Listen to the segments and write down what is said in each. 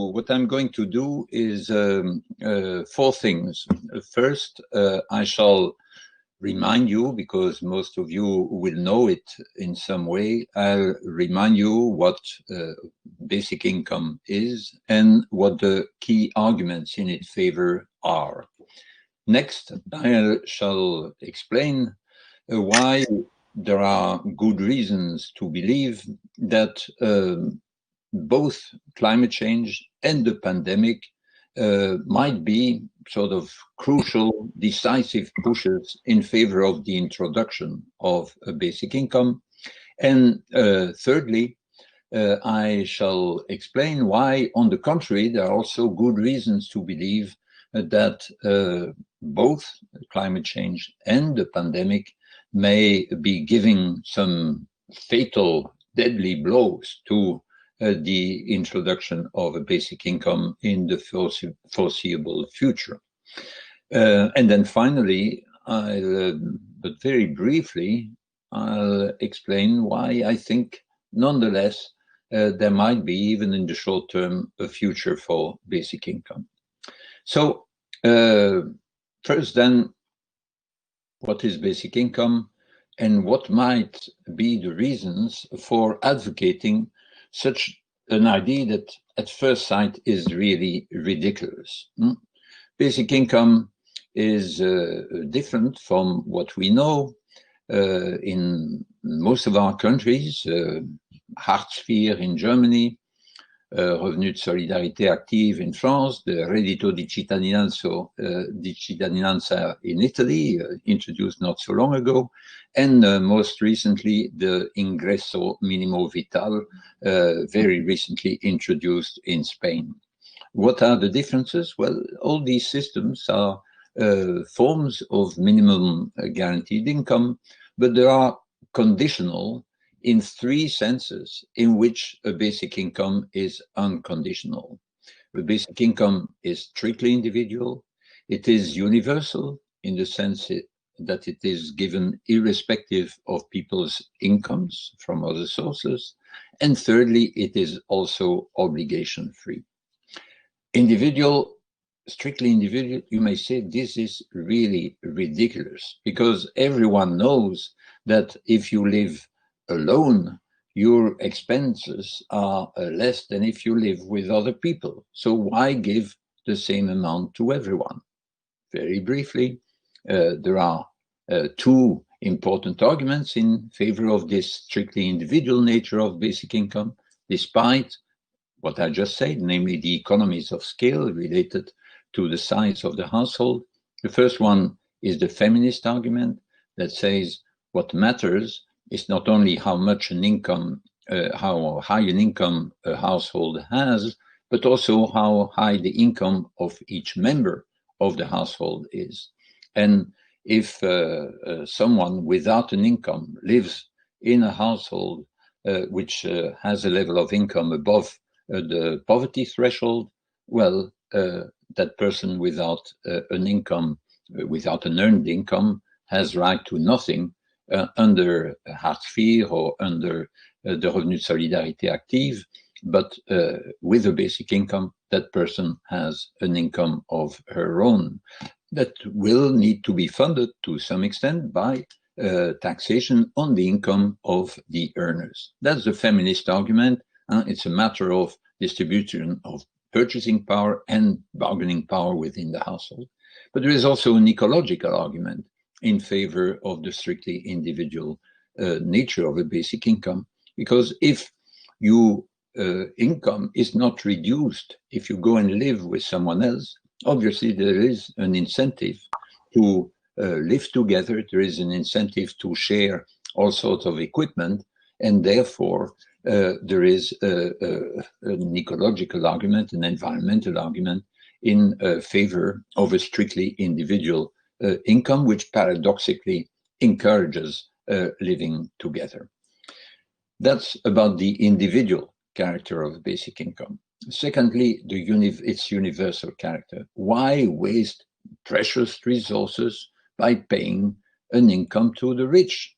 what I'm going to do is four things. First, I shall remind you, because most of you will know it in some way, I'll remind you what basic income is and what the key arguments in its favor are. Next, I shall explain why there are good reasons to believe that both climate change and the pandemic might be sort of crucial, decisive pushes in favor of the introduction of a basic income. And thirdly, I shall explain why, on the contrary, there are also good reasons to believe that both climate change and the pandemic may be giving some fatal, deadly blows to the introduction of a basic income in the foreseeable future. And then finally, but very briefly, I'll explain why I think, nonetheless, there might be, even in the short term, a future for basic income. So first then, what is basic income and what might be the reasons for advocating such an idea that at first sight is really ridiculous. Basic income is different from what we know in most of our countries, Hartz IV in Germany, Revenu de Solidarité Active in France, the Reddito di Cittadinanza in Italy, introduced not so long ago, and most recently the Ingresso Minimo Vital, very recently introduced in Spain. What are the differences? Well, all these systems are forms of minimum guaranteed income, but they are conditional in three senses in which a basic income is unconditional. The basic income is strictly individual. It is universal in the sense that it is given irrespective of people's incomes from other sources. And thirdly, it is also obligation-free. Individual, strictly individual, you may say this is really ridiculous, because everyone knows that if you live alone, your expenses are less than if you live with other people. So why give the same amount to everyone? Very briefly, there are two important arguments in favor of this strictly individual nature of basic income, despite what I just said, namely the economies of scale related to the size of the household. The first one is the feminist argument that says what matters is not only how much an income, how high an income a household has, but also how high the income of each member of the household is. And if someone without an income lives in a household which has a level of income above the poverty threshold, well, that person without an income, without an earned income, has right to nothing under Hartz IV or under the Revenu de Solidarité Active, but with a basic income, that person has an income of her own that will need to be funded to some extent by taxation on the income of the earners. That's the feminist argument. It's a matter of distribution of purchasing power and bargaining power within the household. But there is also an ecological argument in favor of the strictly individual nature of a basic income, because if your income is not reduced, if you go and live with someone else, obviously there is an incentive to live together, there is an incentive to share all sorts of equipment, and therefore there is an ecological argument, an environmental argument in favor of a strictly individual income, which paradoxically encourages living together. That's about the individual character of basic income. Secondly, its universal character. Why waste precious resources by paying an income to the rich?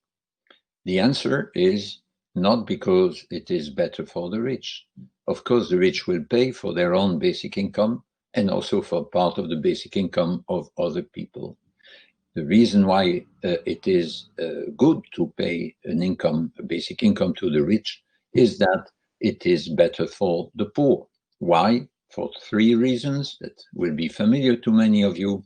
The answer is not because it is better for the rich, of course, the rich will pay for their own basic income and also for part of the basic income of other people. The reason why it is good to pay a basic income to the rich, is that it is better for the poor. Why? For three reasons that will be familiar to many of you.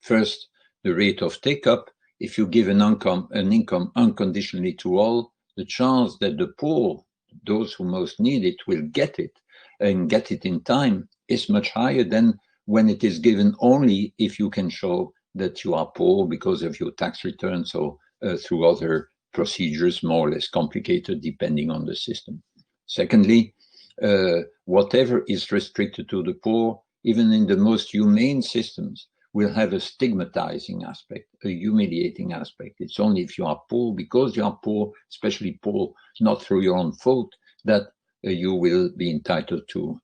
First, the rate of take-up. If you give an income unconditionally to all, the chance that the poor, those who most need it, will get it and get it in time is much higher than when it is given only if you can show that you are poor because of your tax returns or through other procedures, more or less complicated, depending on the system. Secondly, whatever is restricted to the poor, even in the most humane systems, will have a stigmatizing aspect, a humiliating aspect. It's only if you are poor, because you are poor, especially poor not through your own fault, that you will be entitled to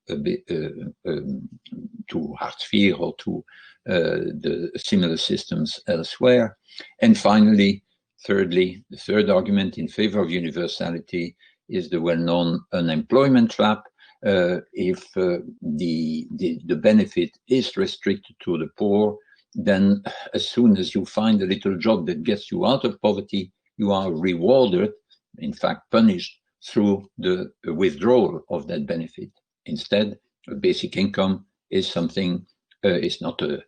Hartz IV or to the similar systems elsewhere. And finally, thirdly, the third argument in favor of universality is the well-known unemployment trap. If the benefit is restricted to the poor, then as soon as you find a little job that gets you out of poverty, you are rewarded, in fact punished, through the withdrawal of that benefit. Instead, a basic income is something, is not a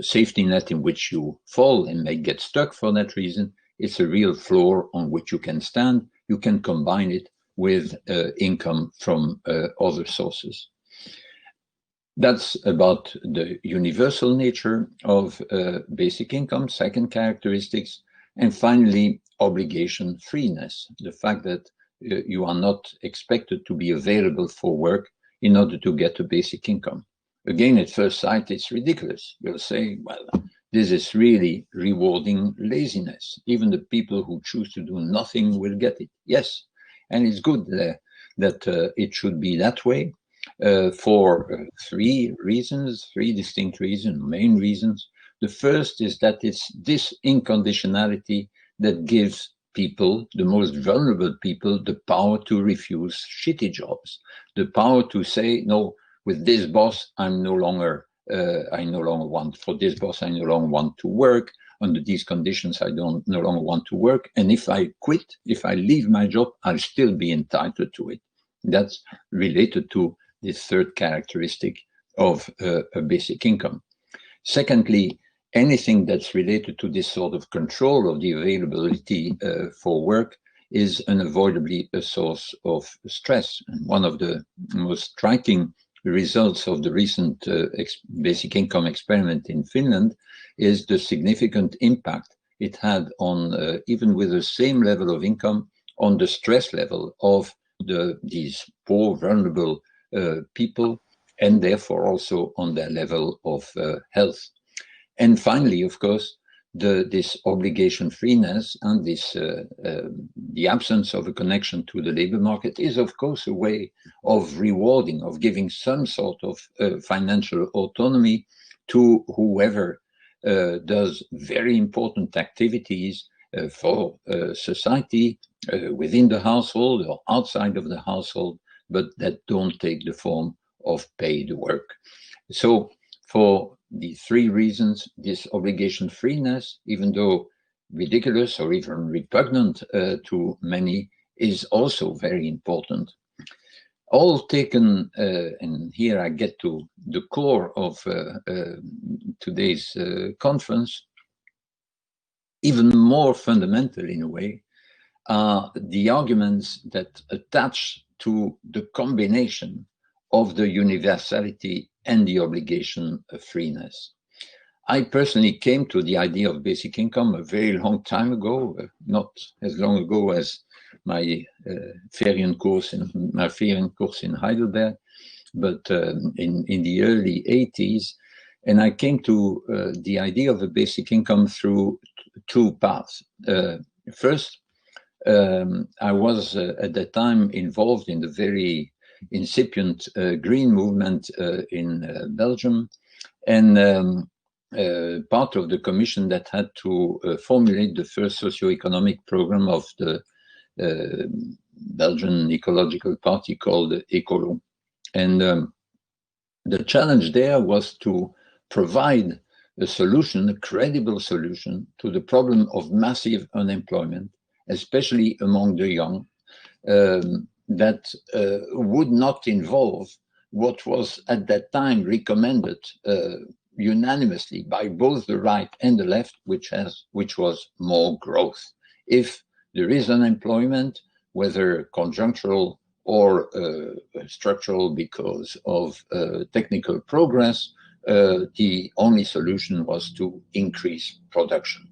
safety net in which you fall and may get stuck for that reason. It's a real floor on which you can stand. You can combine it with income from other sources. That's about the universal nature of basic income, second characteristics. And finally, obligation freeness, the fact that you are not expected to be available for work in order to get a basic income. Again, at first sight, it's ridiculous. You'll say, well, this is really rewarding laziness. Even the people who choose to do nothing will get it. Yes, and it's good that it should be that way for three reasons, three distinct reasons, main reasons. The first is that it's this inconditionality that gives people, the most vulnerable people, the power to refuse shitty jobs, the power to say, no, with this boss, I no longer want, for this boss, I no longer want to work. Under these conditions, I no longer want to work. And if I quit, if I leave my job, I'll still be entitled to it. That's related to this third characteristic of a basic income. Secondly, anything that's related to this sort of control of the availability for work is unavoidably a source of stress. And one of the most striking results of the recent basic income experiment in Finland is the significant impact it had on, even with the same level of income, on the stress level of these poor, vulnerable people, and therefore also on their level of health. And finally, of course, this obligation freeness and this the absence of a connection to the labor market is, of course, a way of rewarding, of giving some sort of financial autonomy to whoever does very important activities for society within the household or outside of the household, but that don't take the form of paid work. So for the three reasons, this obligation freeness, even though ridiculous or even repugnant to many, is also very important. All taken, and here I get to the core of today's conference, even more fundamental in a way, are the arguments that attach to the combination of the universality and the obligation freeness. I personally came to the idea of basic income a very long time ago, not as long ago as my Ferienkoers in Heidelberg, but in the early 80s. And I came to the idea of a basic income through two paths. First, I was at that time involved in the very incipient green movement in Belgium, and part of the commission that had to formulate the first socio-economic program of the Belgian Ecological Party called Ecolo. And the challenge there was to provide a solution, a credible solution to the problem of massive unemployment, especially among the young, that would not involve what was at that time recommended unanimously by both the right and the left, which was more growth. If there is unemployment, whether conjunctural or structural because of technical progress, the only solution was to increase production.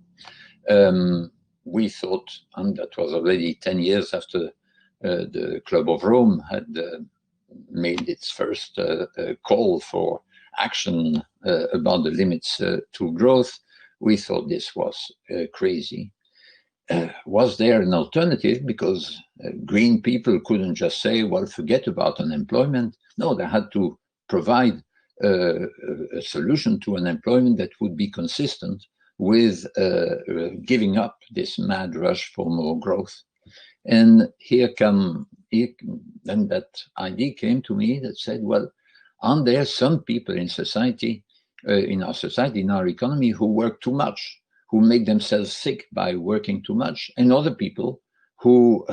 We thought, and that was already 10 years after the Club of Rome had made its first call for action about the limits to growth, we thought this was crazy. Was there an alternative? Because green people couldn't just say, well, forget about unemployment. No, they had to provide a solution to unemployment that would be consistent with giving up this mad rush for more growth. And then that idea came to me that said, well, aren't there some people in society, in our economy, who work too much, who make themselves sick by working too much, and other people who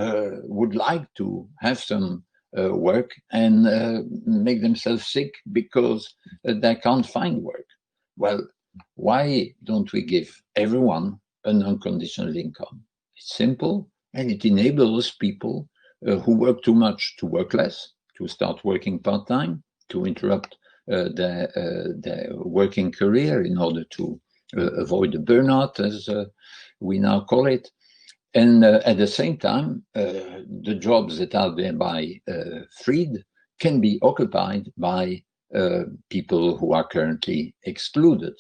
would like to have some work and make themselves sick because they can't find work? Well, why don't we give everyone an unconditional income? It's simple, and it enables people who work too much to work less, to start working part-time, to interrupt their working career in order to avoid the burnout, as we now call it. And at the same time, the jobs that are thereby freed can be occupied by people who are currently excluded,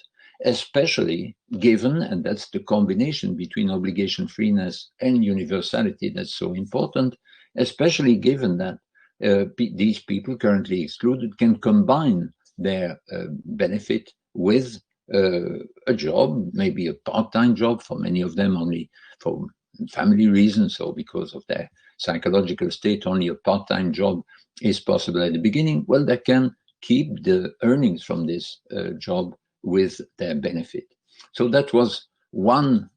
especially given, and that's the combination between obligation freeness and universality that's so important, especially given that these people currently excluded can combine their benefit with a job, maybe a part-time job, for many of them only for family reasons or because of their psychological state, only a part-time job is possible at the beginning. Well, they can keep the earnings from this job with their benefit. So that was one,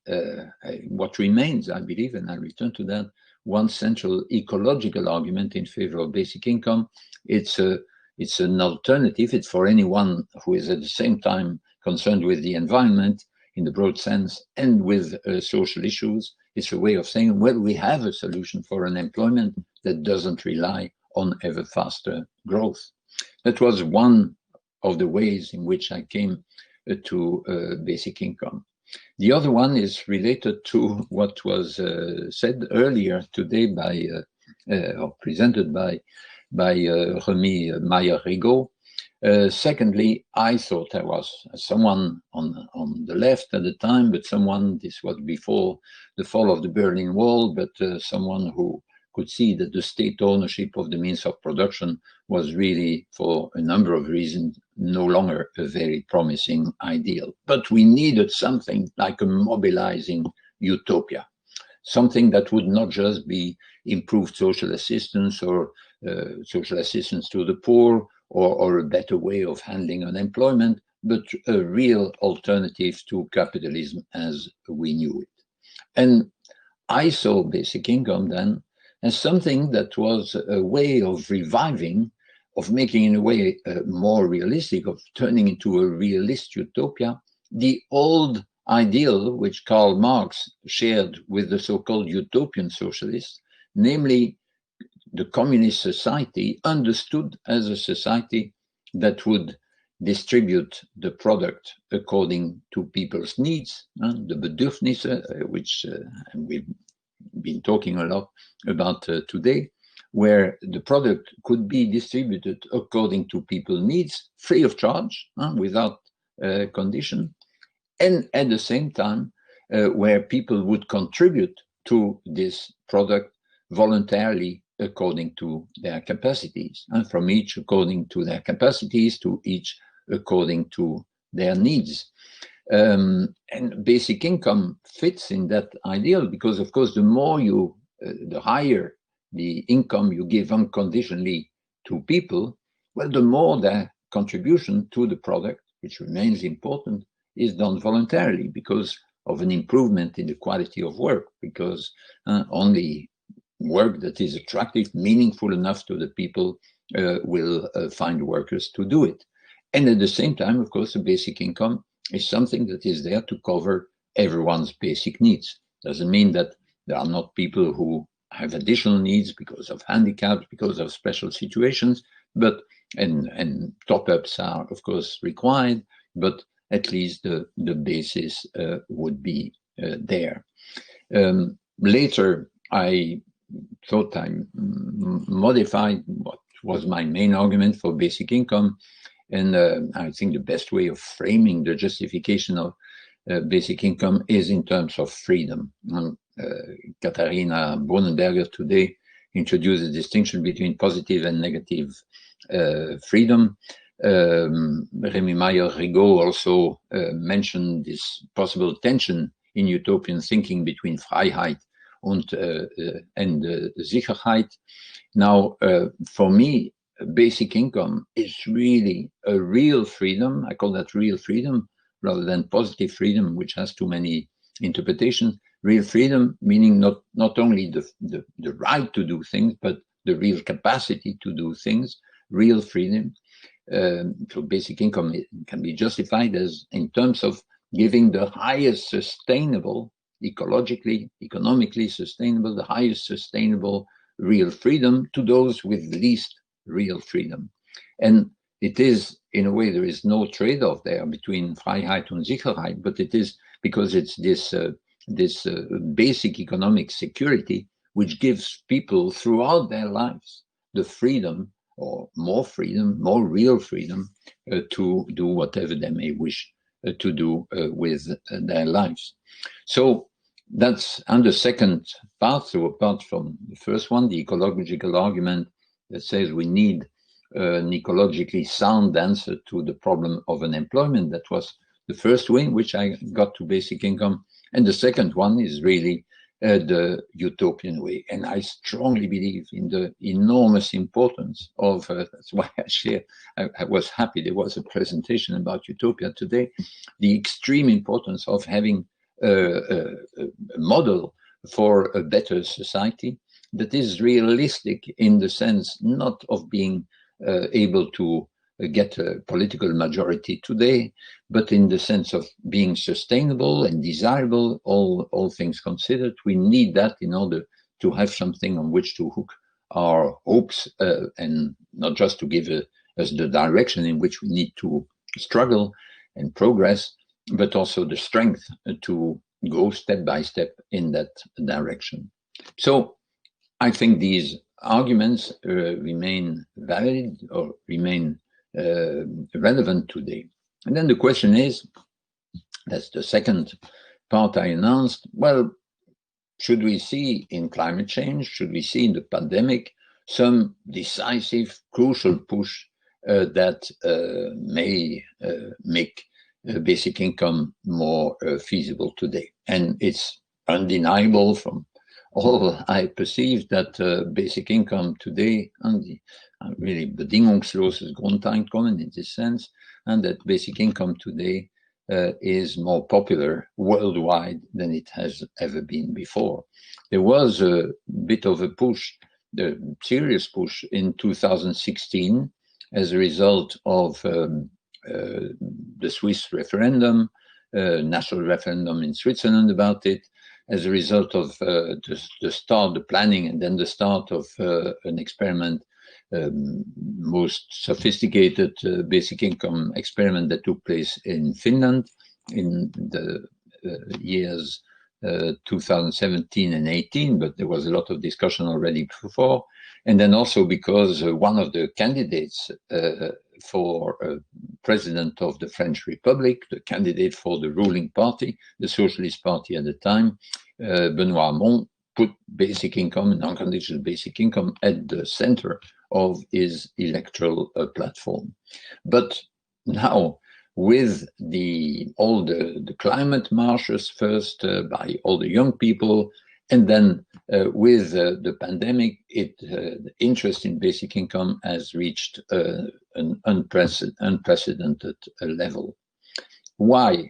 what remains, I believe, and I'll return to that, one central ecological argument in favor of basic income. It's an alternative. It's for anyone who is at the same time concerned with the environment in the broad sense and with social issues. It's a way of saying, well, we have a solution for unemployment that doesn't rely on ever faster growth. That was one of the ways in which I came to basic income. The other one is related to what was said earlier today by, or presented by Remy Mayer-Rigaud. Secondly, I thought I was someone on the left at the time, but someone, this was before the fall of the Berlin Wall, but someone who could see that the state ownership of the means of production was really, for a number of reasons, no longer a very promising ideal. But we needed something like a mobilizing utopia, something that would not just be improved social assistance or social assistance to the poor or a better way of handling unemployment, but a real alternative to capitalism as we knew it. And I saw basic income then as something that was a way of reviving, of making in a way more realistic, of turning into a realist utopia, the old ideal which Karl Marx shared with the so-called utopian socialists, namely the communist society understood as a society that would distribute the product according to people's needs, the Bedürfnisse, which we've been talking a lot about today, where the product could be distributed according to people's needs, free of charge, without condition, and at the same time, where people would contribute to this product voluntarily according to their capacities, and from each according to their capacities, to each according to their needs. And basic income fits in that ideal because, of course, the higher the income you give unconditionally to people, well, the more their contribution to the product, which remains important, is done voluntarily because of an improvement in the quality of work, because only work that is attractive, meaningful enough to the people will find workers to do it. And at the same time, of course, the basic income is something that is there to cover everyone's basic needs. Doesn't mean that there are not people who have additional needs because of handicaps, because of special situations, but and top-ups are, of course, required, but at least the basis would be there. Later, I thought I modified what was my main argument for basic income, and I think the best way of framing the justification of basic income is in terms of freedom. Katharina Bonenberger today introduced a distinction between positive and negative freedom. Remy Meyer-Rigaud also mentioned this possible tension in utopian thinking between Freiheit and Sicherheit. Now, for me, basic income is really a real freedom. I call that real freedom rather than positive freedom, which has too many interpretations. Real freedom meaning not only the right to do things, but the real capacity to do things. Real freedom. So basic income can be justified as in terms of giving the highest sustainable, ecologically, economically sustainable, the highest sustainable real freedom to those with least real freedom. And it is, in a way, there is no trade-off there between Freiheit and Sicherheit, but it is because it's this basic economic security which gives people throughout their lives the freedom, or more freedom, more real freedom, to do whatever they may wish to do with their lives. So that's on the second part. So apart from the first one, the ecological argument that says we need an ecologically sound answer to the problem of unemployment. That was the first way in which I got to basic income. And the second one is really the utopian way. And I strongly believe in the enormous importance of, that's why I was happy there was a presentation about Utopia today, the extreme importance of having a model for a better society that is realistic in the sense not of being able to get a political majority today, but in the sense of being sustainable and desirable, all things considered. We need that in order to have something on which to hook our hopes, and not just to give us the direction in which we need to struggle and progress, but also the strength to go step by step in that direction. So I think these arguments remain valid or remain relevant today. And then the question is, that's the second part I announced, well, should we see in climate change, should we see in the pandemic some decisive, crucial push that may make basic income more feasible today? And it's undeniable from all I perceive that basic income today, really bedingungsloses Grundeinkommen in this sense, and that basic income today is more popular worldwide than it has ever been before. There was a bit of a push, a serious push in 2016 as a result of the Swiss referendum, national referendum in Switzerland about it, as a result of the planning and then the start of an experiment, most sophisticated basic income experiment that took place in Finland in the years 2017 and 18, but there was a lot of discussion already before. And then also because one of the candidates for president of the French Republic, the candidate for the ruling party, the Socialist Party at the time, Benoît Hamon, put basic income and unconditional basic income at the center of his electoral platform. But now, with all the climate marches first by all the young people, and then With the pandemic, the interest in basic income has reached an unprecedented level. Why?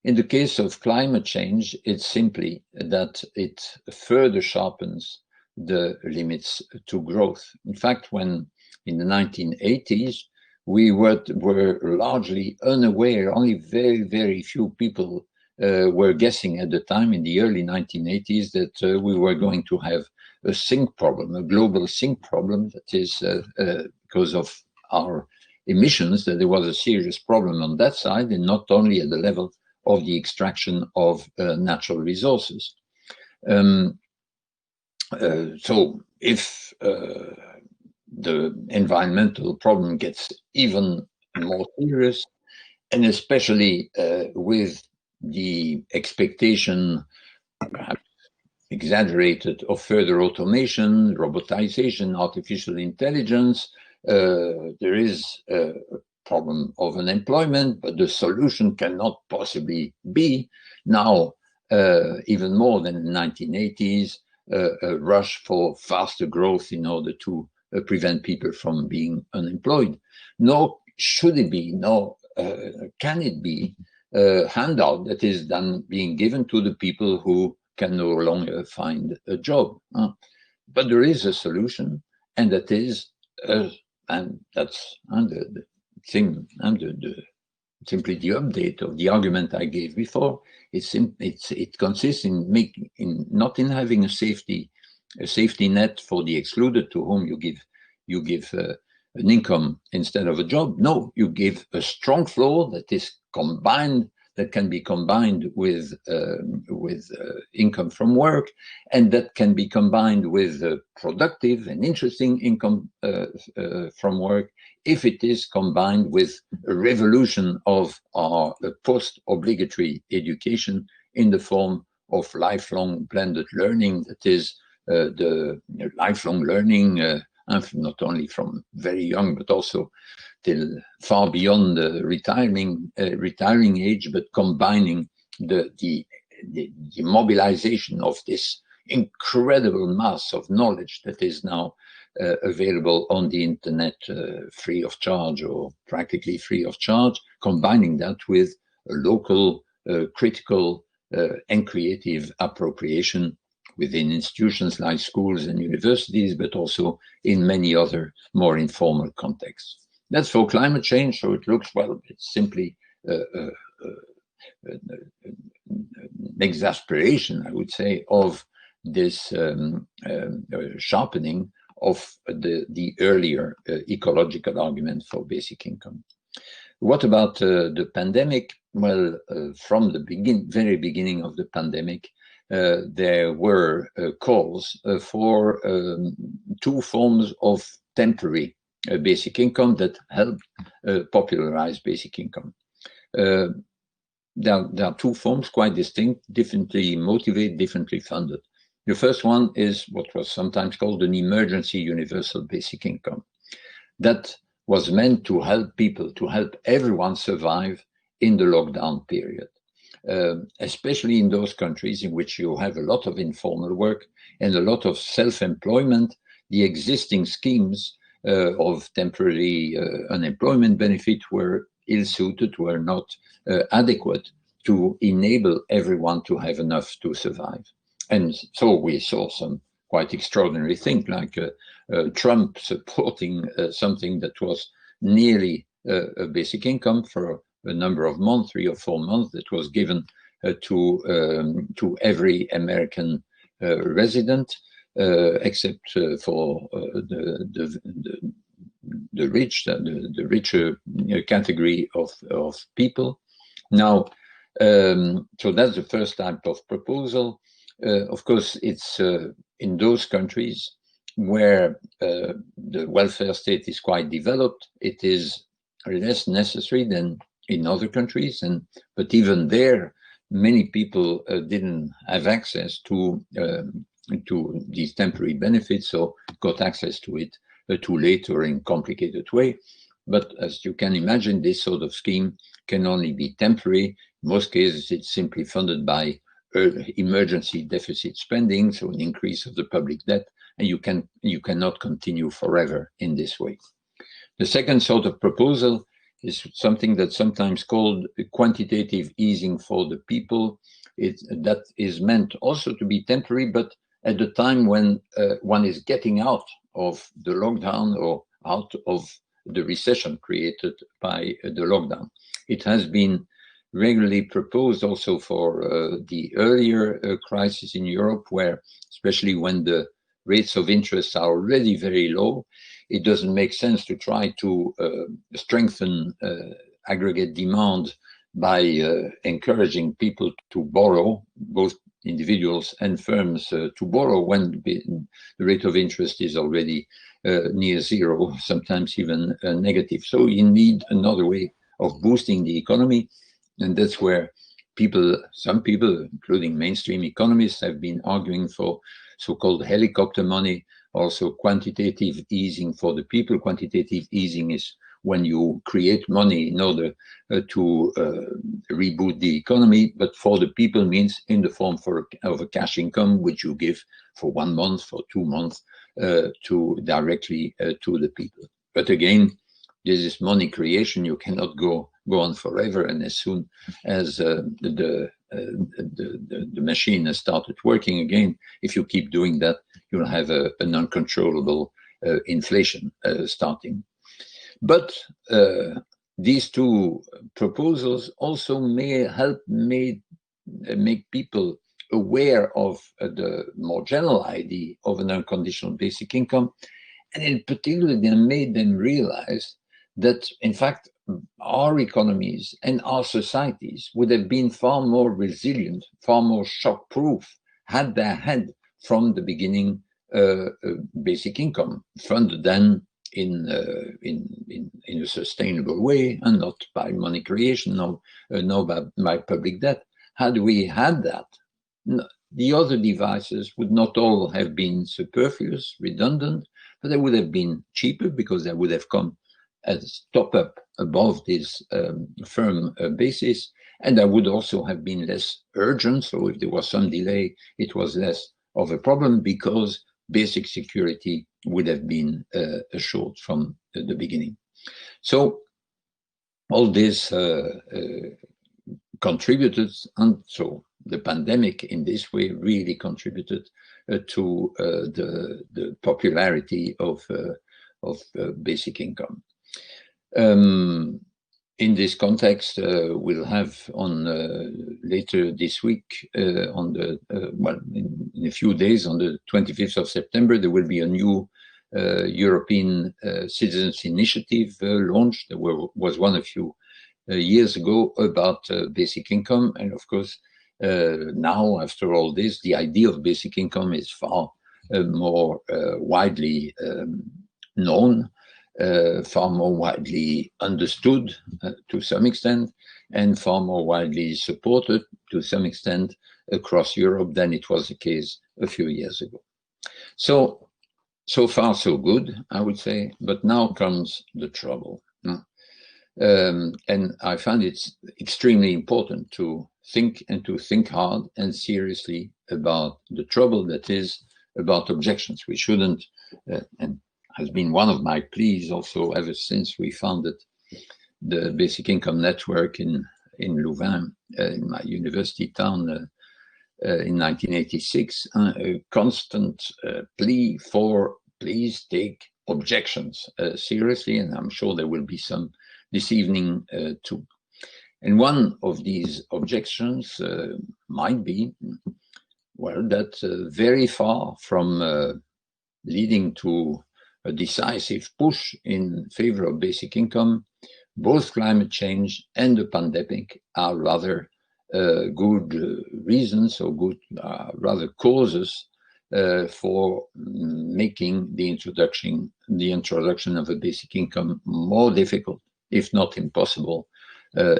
In the case of climate change, it's simply that it further sharpens the limits to growth. In fact, when in the 1980s, we were largely unaware, only very, very few people were guessing at the time in the early 1980s that we were going to have a sink problem, a global sink problem, that is because of our emissions, that there was a serious problem on that side, and not only at the level of the extraction of natural resources. So if the environmental problem gets even more serious, and especially with the expectation, perhaps exaggerated, of further automation, robotization, artificial intelligence, there is a problem of unemployment, but the solution cannot possibly be now, even more than in the 1980s, a rush for faster growth in order to prevent people from being unemployed. Nor should it be, nor can it be a handout that is then being given to the people who can no longer find a job. But there is a solution, and that is, and that's the thing, simply the update of the argument I gave before. It consists in not in having a safety net for the excluded to whom you give an income instead of a job. No, you give a strong floor that is combined, that can be combined with income from work, and that can be combined with productive and interesting income from work, if it is combined with a revolution of our post-obligatory education in the form of lifelong blended learning, that is the lifelong learning, not only from very young, but also till far beyond the retiring age, but combining the mobilization of this incredible mass of knowledge that is now available on the internet, free of charge or practically free of charge, combining that with a local, critical and creative appropriation within institutions like schools and universities, but also in many other more informal contexts. That's for climate change, so it looks, well, it's simply an exasperation, I would say, of this sharpening of the earlier ecological argument for basic income. What about the pandemic? Well, from the very beginning of the pandemic, there were calls for two forms of temporary basic income that helped popularize basic income. There are two forms, quite distinct, differently motivated, differently funded. The first one is what was sometimes called an emergency universal basic income. That was meant to help people, to help everyone survive in the lockdown period. Especially in those countries in which you have a lot of informal work and a lot of self-employment, the existing schemes of temporary unemployment benefit were ill-suited, were not adequate to enable everyone to have enough to survive. And so we saw some quite extraordinary things, like Trump supporting something that was nearly a basic income for a number of months, 3 or 4 months, that was given to every American resident, except for the rich, the richer category of people. Now, so that's the first type of proposal. Of course, it's in those countries where the welfare state is quite developed, it is less necessary than in other countries, but even there, many people didn't have access to these temporary benefits, or got access to it too late or in complicated way. But as you can imagine, this sort of scheme can only be temporary. In most cases, it's simply funded by emergency deficit spending, so an increase of the public debt, and you cannot continue forever in this way. The second sort of proposal is something that's sometimes called quantitative easing for the people. That is meant also to be temporary, but at the time when one is getting out of the lockdown or out of the recession created by the lockdown. It has been regularly proposed also for the earlier crisis in Europe, where especially when the rates of interest are already very low, it doesn't make sense to try to strengthen aggregate demand by encouraging people to borrow, both individuals and firms to borrow when the rate of interest is already near zero, sometimes even negative. So you need another way of boosting the economy. And that's where some people, including mainstream economists, have been arguing for so-called helicopter money, also quantitative easing for the people. Quantitative easing is when you create money in order to reboot the economy, but for the people means in the form of a cash income, which you give for 1 month, for 2 months, directly to the people. But again, this is money creation. You cannot go on forever, and as soon as the machine has started working again, if you keep doing that, you'll have an uncontrollable inflation starting. But these two proposals also may help make people aware of the more general idea of an unconditional basic income, and in particular, they made them realize that, in fact, our economies and our societies would have been far more resilient, far more shock-proof, had they had from the beginning basic income funded then in a sustainable way and not by money creation, no by public debt. Had we had that, the other devices would not all have been superfluous, redundant, but they would have been cheaper because they would have come as top-up above this firm basis, and that would also have been less urgent. So if there was some delay, it was less of a problem because basic security would have been assured from the beginning. So all this contributed, and so the pandemic in this way really contributed to the popularity of basic income. In this context, we'll have on later this week, in a few days, on the 25th of September, there will be a new European Citizens Initiative launched. There was one a few years ago about basic income, and of course, now after all this, the idea of basic income is far more widely known. Far more widely understood to some extent, and far more widely supported to some extent across Europe than it was the case a few years ago. So far so good, I would say, but now comes the trouble. And I find it's extremely important to think hard and seriously about the trouble that is about objections. We shouldn't, and has been one of my pleas also ever since we founded the Basic Income Network in Louvain, in my university town in 1986, a constant plea for please take objections seriously, and I'm sure there will be some this evening too. And one of these objections might be, well, that very far from leading to a decisive push in favor of basic income, both climate change and the pandemic are rather good reasons or good rather causes for making the introduction of a basic income more difficult, if not impossible,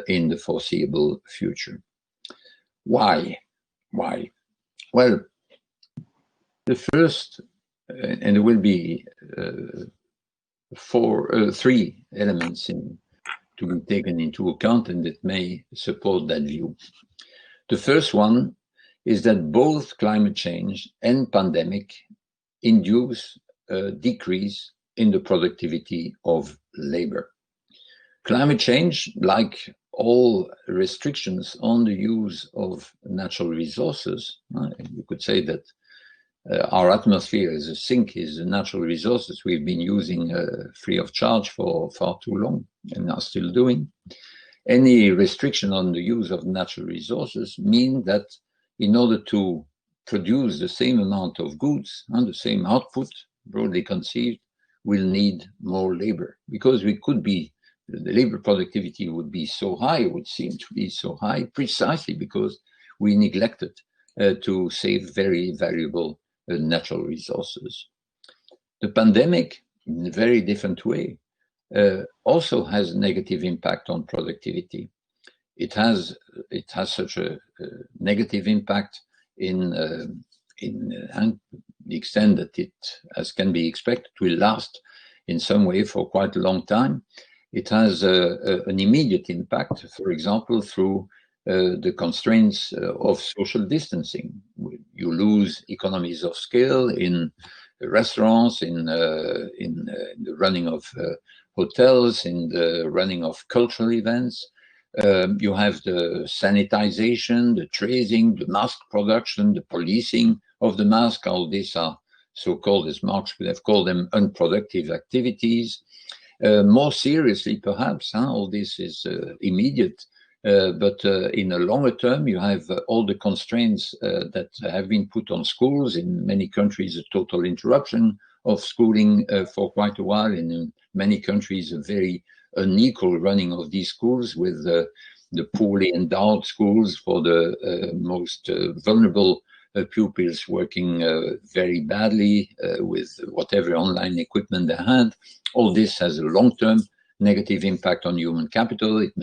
in the foreseeable future. Why? Well, the first, and there will be three elements to be taken into account, and that may support that view. The first one is that both climate change and pandemic induce a decrease in the productivity of labor. Climate change, like all restrictions on the use of natural resources, you could say that our atmosphere as a sink is natural resources we've been using free of charge for far too long and are still doing. Any restriction on the use of natural resources mean that in order to produce the same amount of goods and the same output, broadly conceived, we'll need more labor, because the labor productivity would be so high, would seem to be so high, precisely because we neglected to save very valuable natural resources. The pandemic, in a very different way, also has a negative impact on productivity. It has such a negative impact in the extent that it, as can be expected, will last in some way for quite a long time. It has an immediate impact, for example, through the constraints of social distancing. You lose economies of scale in restaurants, in the running of hotels, in the running of cultural events. You have the sanitization, the tracing, the mask production, the policing of the mask. All these are so-called, as Marx would have called them, unproductive activities. More seriously, perhaps, all this is immediate, but in a longer term, you have all the constraints that have been put on schools. In many countries, a total interruption of schooling for quite a while. In many countries, a very unequal running of these schools, with the poorly endowed schools for the most vulnerable pupils working very badly with whatever online equipment they had. All this has a long-term negative impact on human capital. It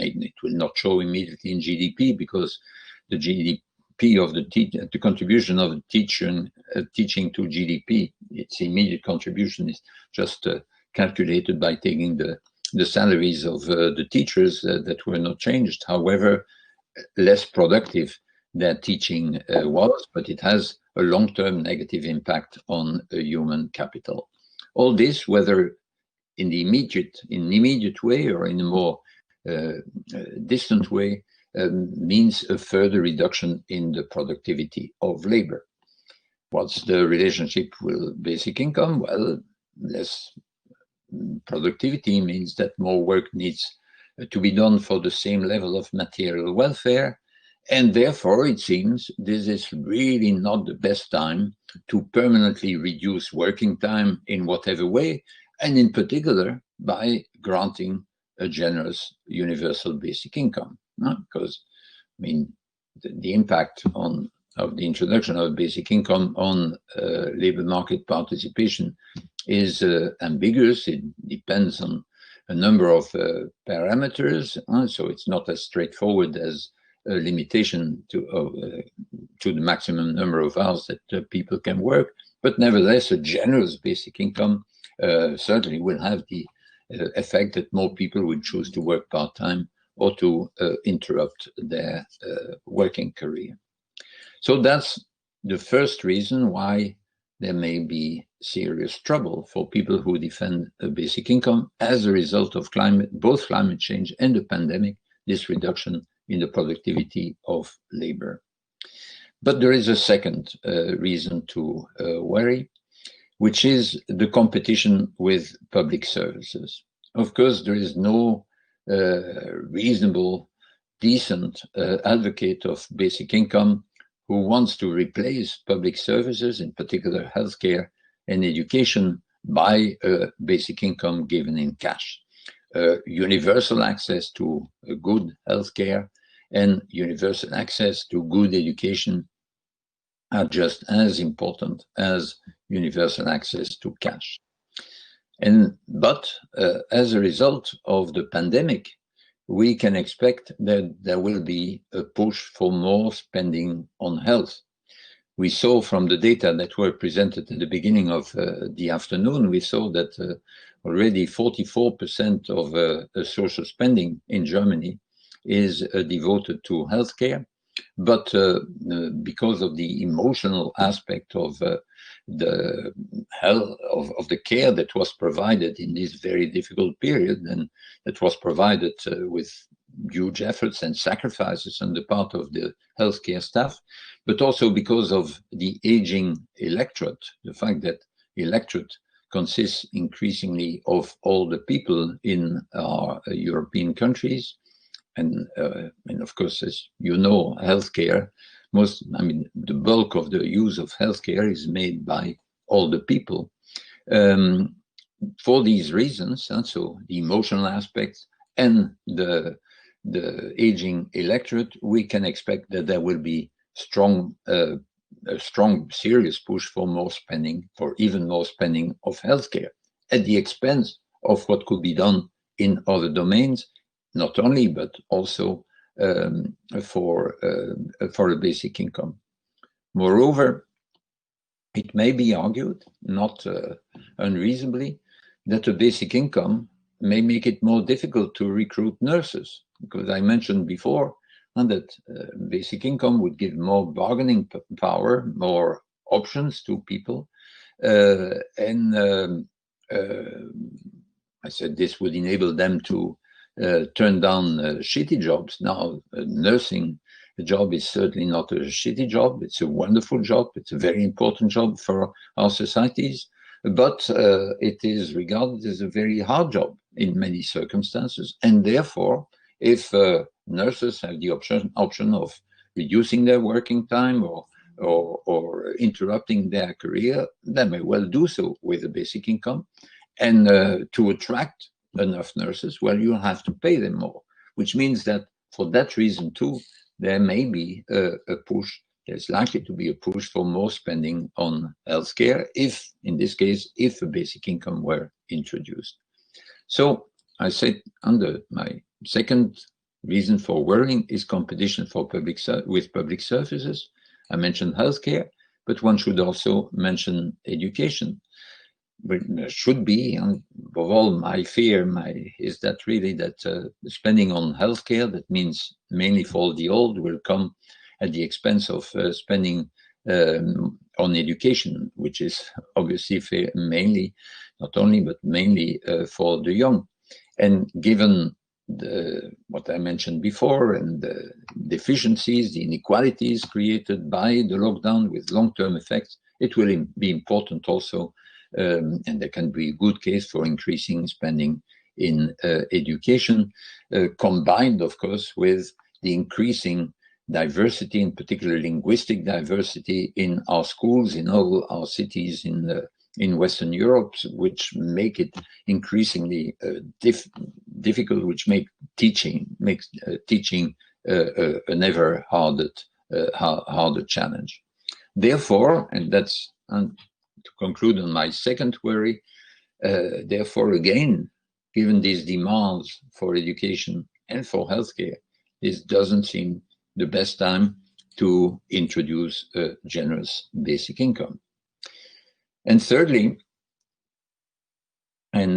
will not show immediately in GDP, because the GDP of the contribution of the teaching to GDP, its immediate contribution is just calculated by taking the salaries of the teachers that were not changed. However, less productive their teaching was, but it has a long-term negative impact on human capital. All this, whether in the immediate way or in a more distant way, means a further reduction in the productivity of labor. What's the relationship with basic income? Well, less productivity means that more work needs to be done for the same level of material welfare, and therefore it seems this is really not the best time to permanently reduce working time in whatever way, and in particular by granting a generous universal basic income. Because, I mean, the impact of the introduction of basic income on labor market participation is ambiguous. It depends on a number of parameters, so it's not as straightforward as a limitation to the maximum number of hours that people can work. But nevertheless, a generous basic income certainly will have the effect that more people will choose to work part-time or to interrupt their working career. So that's the first reason why there may be serious trouble for people who defend a basic income as a result of both climate change and the pandemic, this reduction in the productivity of labor. But there is a second reason to worry, which is the competition with public services. Of course, there is no reasonable, decent advocate of basic income who wants to replace public services, in particular healthcare and education, by a basic income given in cash. Universal access to good healthcare and universal access to good education are just as important as universal access to cash. But as a result of the pandemic, we can expect that there will be a push for more spending on health. We saw from the data that were presented at the beginning of the afternoon, we saw that already 44% of social spending in Germany is devoted to healthcare. But because of the emotional aspect of the health of the care that was provided in this very difficult period, and that was provided with huge efforts and sacrifices on the part of the healthcare staff, but also because of the aging electorate, the fact that electorate consists increasingly of older people in our European countries. And of course, as you know, healthcare, the bulk of the use of healthcare is made by older people. For these reasons, and so the emotional aspects and the aging electorate, we can expect that there will be a strong, serious push for more spending, for even more spending of healthcare, at the expense of what could be done in other domains, not only, but also for a basic income. Moreover, it may be argued, not unreasonably, that a basic income may make it more difficult to recruit nurses, because I mentioned before that basic income would give more bargaining power, more options to people, and I said this would enable them to turn down shitty jobs. Now, a nursing job is certainly not a shitty job. It's a wonderful job. It's a very important job for our societies, but it is regarded as a very hard job in many circumstances. And therefore, if nurses have the option of reducing their working time or interrupting their career, they may well do so with a basic income. And to attract enough nurses, well, you'll have to pay them more, which means that for that reason too, there may be a push. There's likely to be a push for more spending on healthcare if, in this case, if a basic income were introduced. So I said under my second reason for worrying is competition for with public services. I mentioned healthcare, but one should also mention education. But there should be, and above all, my fear is that really that spending on healthcare, that means mainly for the old, will come at the expense of spending on education, which is obviously mainly, not only, but mainly for the young. And given what I mentioned before and the deficiencies, the inequalities created by the lockdown with long-term effects, it will be important also, and there can be a good case for increasing spending in education, combined, of course, with the increasing diversity, in particular linguistic diversity in our schools, in all our cities in Western Europe, which make it increasingly difficult, which makes teaching an ever harder challenge. Therefore, and that's to conclude on my second worry, therefore, again, given these demands for education and for healthcare, this doesn't seem the best time to introduce a generous basic income. And thirdly, and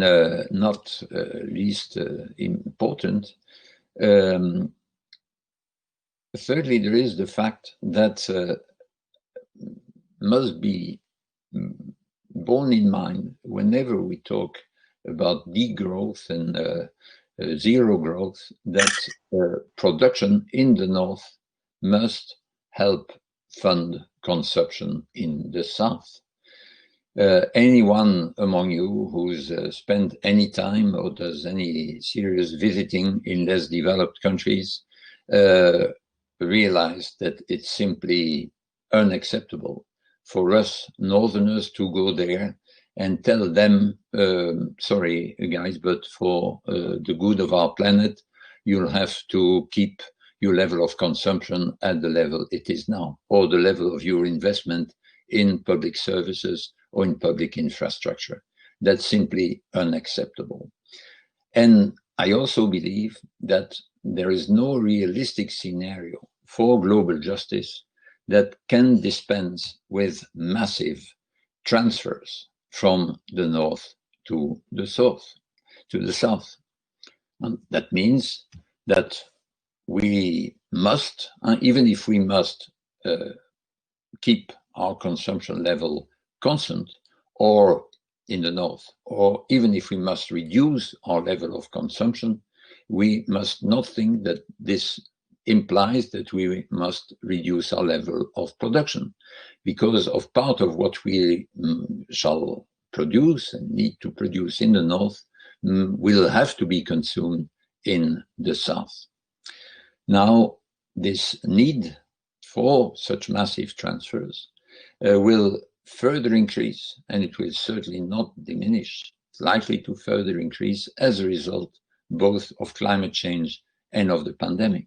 not least important, thirdly, there is the fact that must be borne in mind whenever we talk about degrowth and zero growth, that production in the north must help fund consumption in the south. Anyone among you who's spent any time or does any serious visiting in less developed countries realize that it's simply unacceptable for us northerners to go there and tell them, sorry guys, but for the good of our planet, you'll have to keep your level of consumption at the level it is now, or the level of your investment in public services or in public infrastructure. That's simply unacceptable. And I also believe that there is no realistic scenario for global justice that can dispense with massive transfers from the north to the south. And that means that we must, even if we must keep our consumption level constant, or in the north, or even if we must reduce our level of consumption, we must not think that this implies that we must reduce our level of production, because of part of what we shall produce and need to produce in the north will have to be consumed in the south. Now, this need for such massive transfers will further increase, and it will certainly not diminish. It's likely to further increase as a result both of climate change and of the pandemic.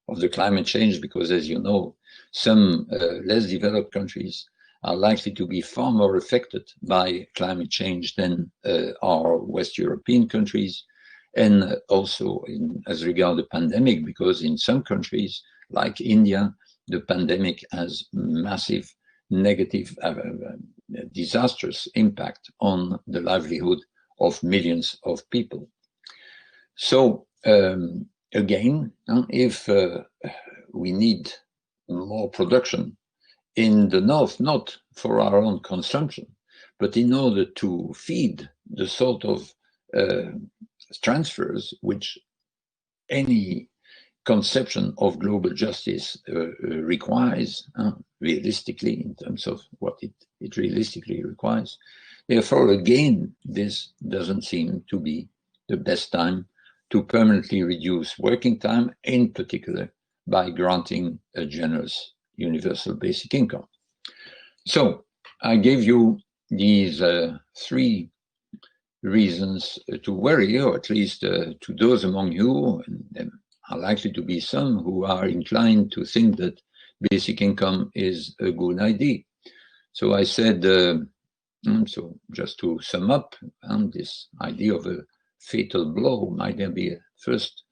Of the climate change, because as you know, some less developed countries are likely to be far more affected by climate change than our West European countries, and also as regard the pandemic, because in some countries like India, the pandemic has massive negative, disastrous impact on the livelihood of millions of people. So again, if we need more production in the north, not for our own consumption, but in order to feed the sort of transfers which any conception of global justice requires, realistically, in terms of what it realistically requires. Therefore, again, this doesn't seem to be the best time to permanently reduce working time, in particular by granting a generous universal basic income. So I gave you these three reasons to worry, or at least to those among you, and there are likely to be some who are inclined to think that basic income is a good idea. So I said, so just to sum up, this idea of a fatal blow might be first,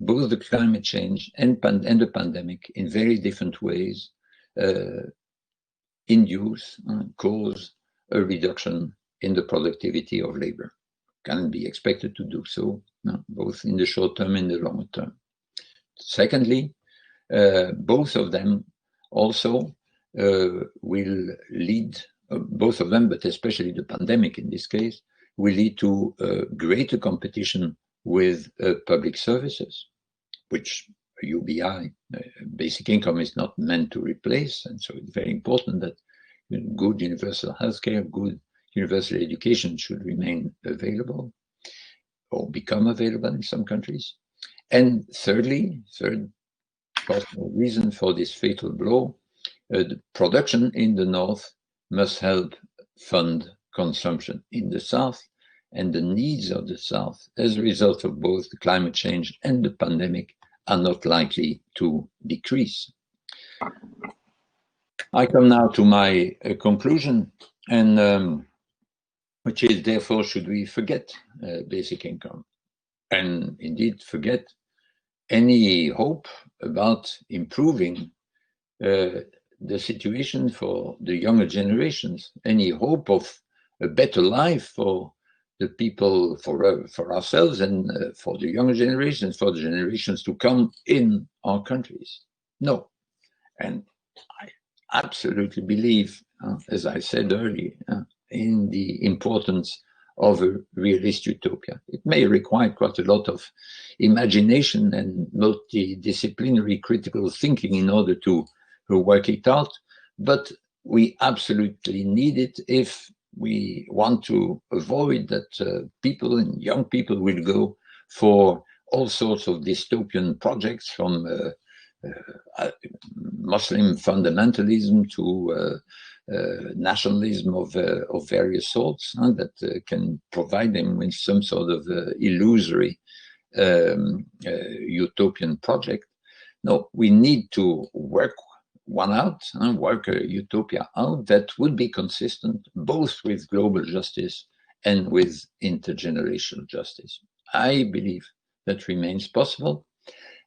both the climate change and the pandemic in very different ways induce, cause a reduction in the productivity of labor. Can be expected to do so, both in the short term and the longer term. Secondly, both of them also will lead, both of them, but especially the pandemic in this case, will lead to greater competition with public services, which UBI, basic income, is not meant to replace. And so it's very important that good universal healthcare, good universal education should remain available or become available in some countries. And thirdly, third possible reason for this fatal blow, the production in the north must help fund consumption in the south, and the needs of the south as a result of both the climate change and the pandemic are not likely to decrease. I come now to my conclusion, and which is, therefore, should we forget basic income, and indeed forget any hope about improving the situation for the younger generations, any hope of a better life for the people, for ourselves, and for the younger generations, for the generations to come in our countries? No. And I absolutely believe, as I said earlier, in the importance of a realist utopia. It may require quite a lot of imagination and multidisciplinary critical thinking in order to work it out, but we absolutely need it if we want to avoid that people and young people will go for all sorts of dystopian projects, from Muslim fundamentalism to nationalism of various sorts, that can provide them with some sort of illusory utopian project. No, we need to work one out, work a utopia out that would be consistent both with global justice and with intergenerational justice. I believe that remains possible.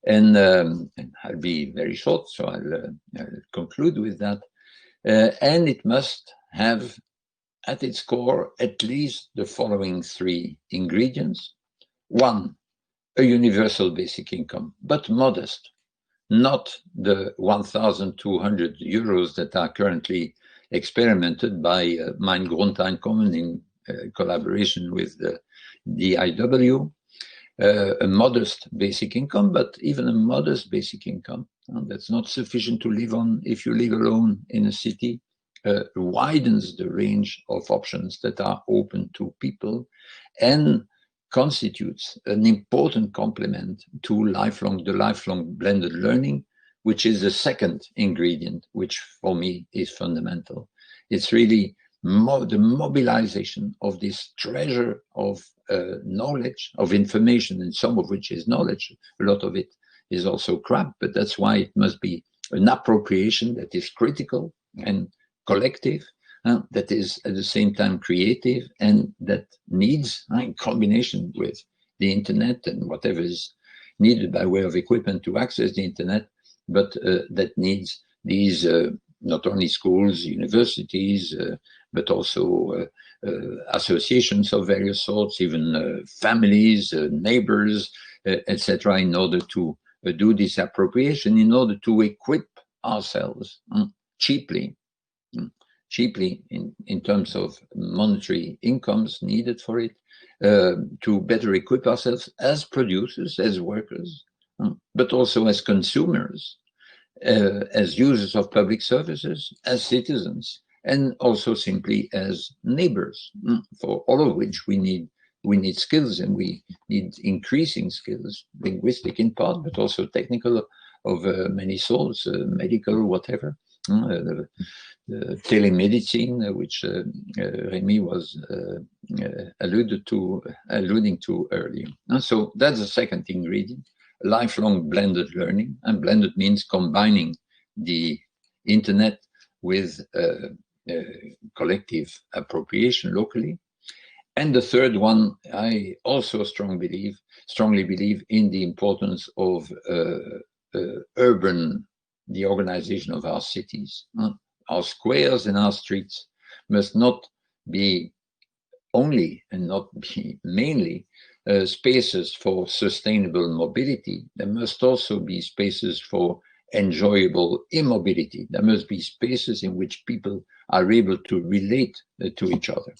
And I'll be very short, so I'll conclude with that. And it must have at its core at least the following three ingredients. One, a universal basic income, but modest, not the 1,200 euros that are currently experimented by Mein Grundeinkommen in collaboration with the DIW, a modest basic income, but even a modest basic income that's not sufficient to live on if you live alone in a city, widens the range of options that are open to people and constitutes an important complement to the lifelong blended learning, which is the second ingredient, which for me is fundamental. It's really the mobilization of this treasure of knowledge, of information, and some of which is knowledge. A lot of it is also crap, but that's why it must be an appropriation that is critical and collective, that is at the same time creative, and that needs, in combination with the internet and whatever is needed by way of equipment to access the internet, but that needs these not only schools, universities, but also associations of various sorts, even families, neighbors, etc., in order to do this appropriation, in order to equip ourselves cheaply in terms of monetary incomes needed for it, to better equip ourselves as producers, as workers, but also as consumers, as users of public services, as citizens, and also simply as neighbors, for all of which we need skills, and we need increasing skills, linguistic in part, but also technical of many sorts, medical, whatever. Telemedicine, which Remy was alluding to earlier. So that's the second ingredient, lifelong blended learning. And blended means combining the internet with collective appropriation locally. And the third one, I also strongly believe in the importance of the organization of our cities. Our squares and our streets must not be only and not be mainly spaces for sustainable mobility. There must also be spaces for enjoyable immobility. There must be spaces in which people are able to relate to each other.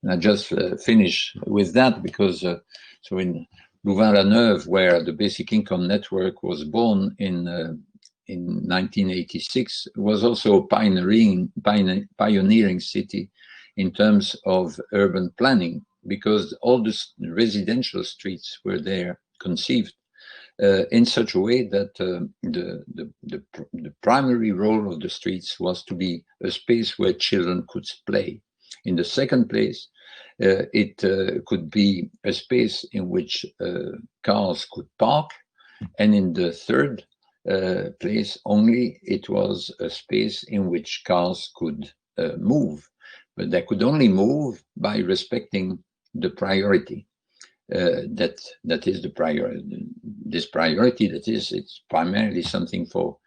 And I just finish with that because so in Louvain-la-Neuve, where the Basic Income Network was born in 1986, was also a pioneering city in terms of urban planning, because all the residential streets were there conceived in such a way that the primary role of the streets was to be a space where children could play. In the second place, it could be a space in which cars could park, and in the third place only, it was a space in which cars could move, but they could only move by respecting the priority. That is the priority. This priority, that is, it's primarily something for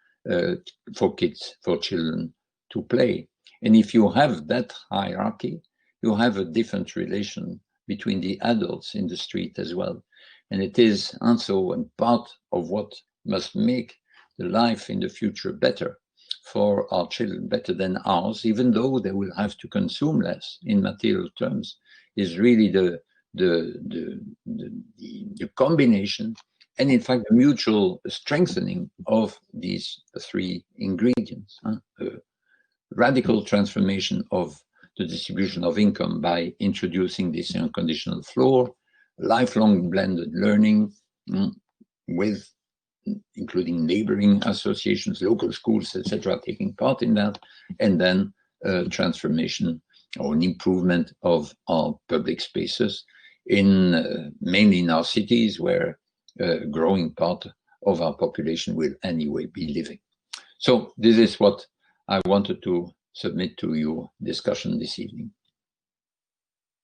kids, for children to play. And if you have that hierarchy, you have a different relation between the adults in the street as well. And it is also a part of what must make the life in the future better for our children, better than ours, even though they will have to consume less in material terms, is really the combination and, in fact, the mutual strengthening of these three ingredients. Radical transformation of the distribution of income by introducing this unconditional floor, lifelong blended learning with including neighboring associations, local schools, etc., taking part in that, and then transformation or an improvement of our public spaces, mainly in our cities, where a growing part of our population will anyway be living. So this is what I wanted to submit to your discussion this evening.